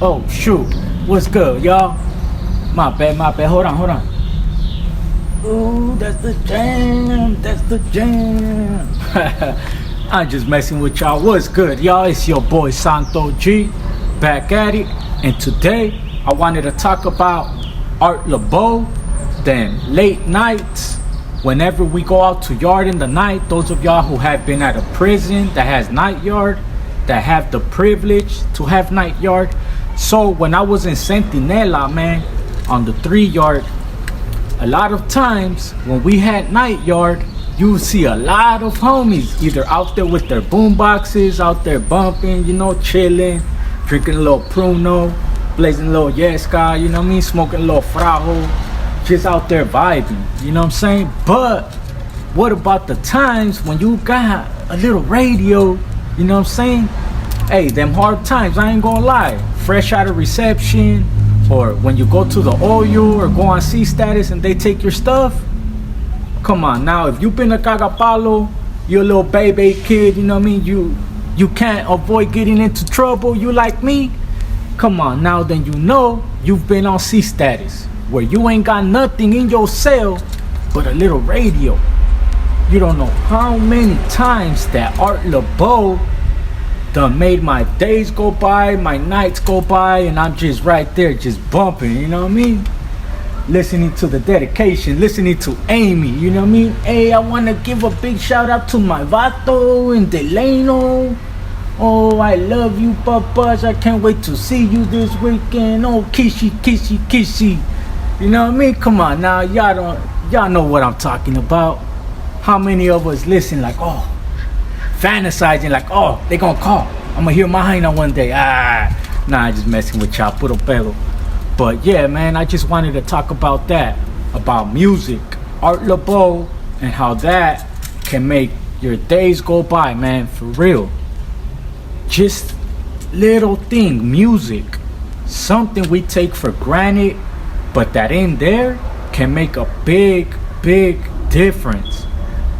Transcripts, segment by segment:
Oh shoot, what's good, y'all? My bad, my bad. Hold on. Ooh, that's the jam, that's the jam. I'm just messing with y'all. What's good, y'all? It's your boy Santo G, back at it. And today, I wanted to talk about Art LeBeau, then late nights. Whenever we go out to yard in the night, those of y'all who have been at a prison that has night yard, that have the privilege to have night yard. So when I was in Centinela, man, on the 3 yard, a lot of times when we had night yard, you would see a lot of homies either out there with their boom boxes, out there bumping, chilling, drinking a little pruno, blazing a little yesca, you know what I mean, smoking a little frajo, just out there vibing, you know what I'm saying? But what about the times when you got a little radio, you know what I'm saying? Hey, them hard times, I ain't gonna lie. Fresh out of reception, or when you go to the oil or go on C status and they take your stuff. Come on, now if you've been a cagapalo, you're a little baby kid, you know what I mean? You can't avoid getting into trouble, you like me. Come on, now then you know you've been on C status, where you ain't got nothing in your cell but a little radio. You don't know how many times that Art LeBeau done made my days go by, my nights go by, and I'm just right there, just bumping, you know what I mean? Listening to the dedication, listening to Amy, you know what I mean? Hey, I want to give a big shout out to my vato and Delano. Oh, I love you, papas. I can't wait to see you this weekend. Oh, kissy. You know what I mean? Come on now, y'all know what I'm talking about. How many of us listen like, oh, fantasizing like, oh, they gonna call, I'm gonna hear my hyena one day. Nah, just messing with y'all, puro pelo. But yeah, man, I just wanted to talk about that, about music, Art LeBeau, and how that can make your days go by, man, for real. Just little thing, music, something we take for granted, but that in there can make a big difference.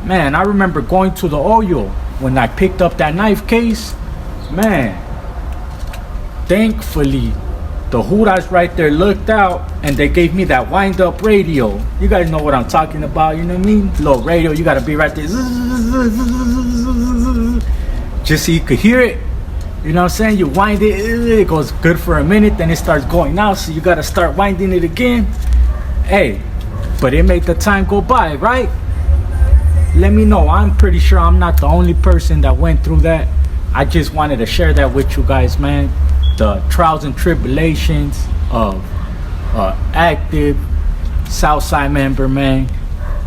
Man, I remember going to the oil when I picked up that knife case. Man, thankfully the Juras right there looked out and they gave me that wind up radio. You guys know what I'm talking about, you know what I mean? Little radio, you gotta be right there, just so you could hear it. You know what I'm saying? You wind it, it goes good for a minute, then it starts going out, so you gotta start winding it again. Hey, but it made the time go by, right? Let me know. I'm pretty sure I'm not the only person that went through that. I just wanted to share that with you guys, man. The trials and tribulations of active Southside member, man,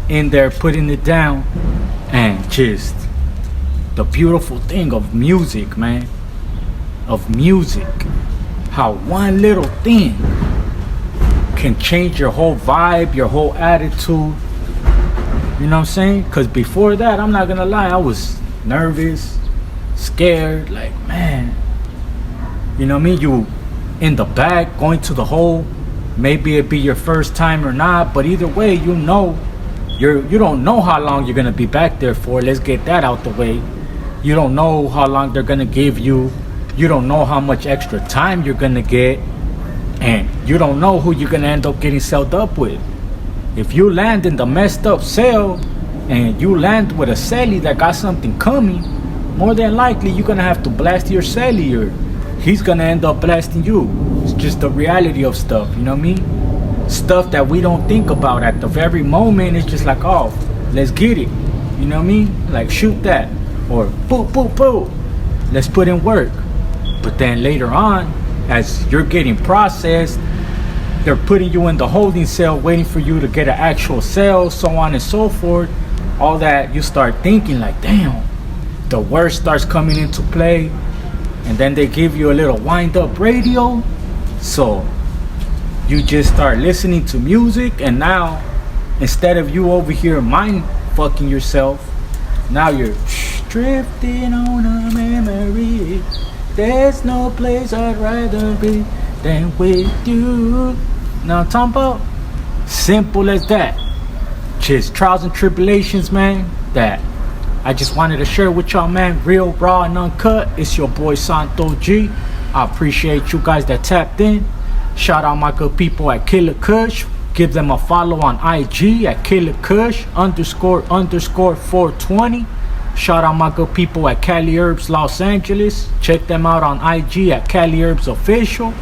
in there putting it down, and just the beautiful thing of music, man. Of music. How one little thing can change your whole vibe, your whole attitude. You know what I'm saying? Because before that, I'm not gonna lie, I was nervous, scared, like, man. You know what I mean? You in the back, going to the hole. Maybe it be your first time or not, but either way, you don't know how long you're gonna be back there for. Let's get that out the way. You don't know how long they're gonna give you. You don't know how much extra time you're gonna get. And you don't know who you're gonna end up getting celled up with. If you land in the messed up cell and you land with a celly that got something coming, more than likely you're gonna have to blast your celly, or he's gonna end up blasting you. It's just the reality of stuff, you know what I mean? Stuff that we don't think about at the very moment. It's just like, oh, let's get it, you know what I mean? Like, shoot that, or boop, let's put in work. But then later on, as you're getting processed, they're putting you in the holding cell, waiting for you to get an actual cell, so on and so forth. All that, you start thinking like, damn, the worst starts coming into play. And then they give you a little wind up radio. So you just start listening to music, and now instead of you over here mind fucking yourself, now you're drifting on a memory. There's no place I'd rather be than with you. Now I'm talking about simple as that. Just trials and tribulations, man, that I just wanted to share with y'all, man. Real, raw, and uncut. It's your boy Santo G. I appreciate you guys that tapped in. Shout out my good people at Killer Kush. Give them a follow on IG at Killer Kush __ 420. Shout out my good people at Cali Herbs Los Angeles. Check them out on IG at Cali Herbs Official.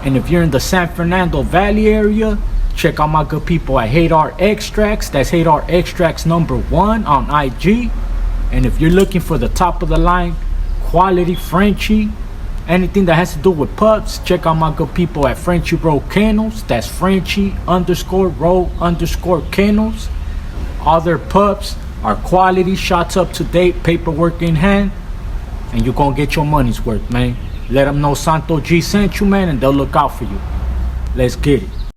And if you're in the San Fernando Valley area, check out my good people at Hadar Extracts. That's Hadar Extracts #1 on IG. And if you're looking for the top of the line quality Frenchie, anything that has to do with pups, check out my good people at Frenchie Row Kennels. That's Frenchie _Row _ Kennels. All their pups are quality, shots up to date, paperwork in hand, and you're gonna get your money's worth, man. Let them know Santo G sent you, man, and they'll look out for you. Let's get it.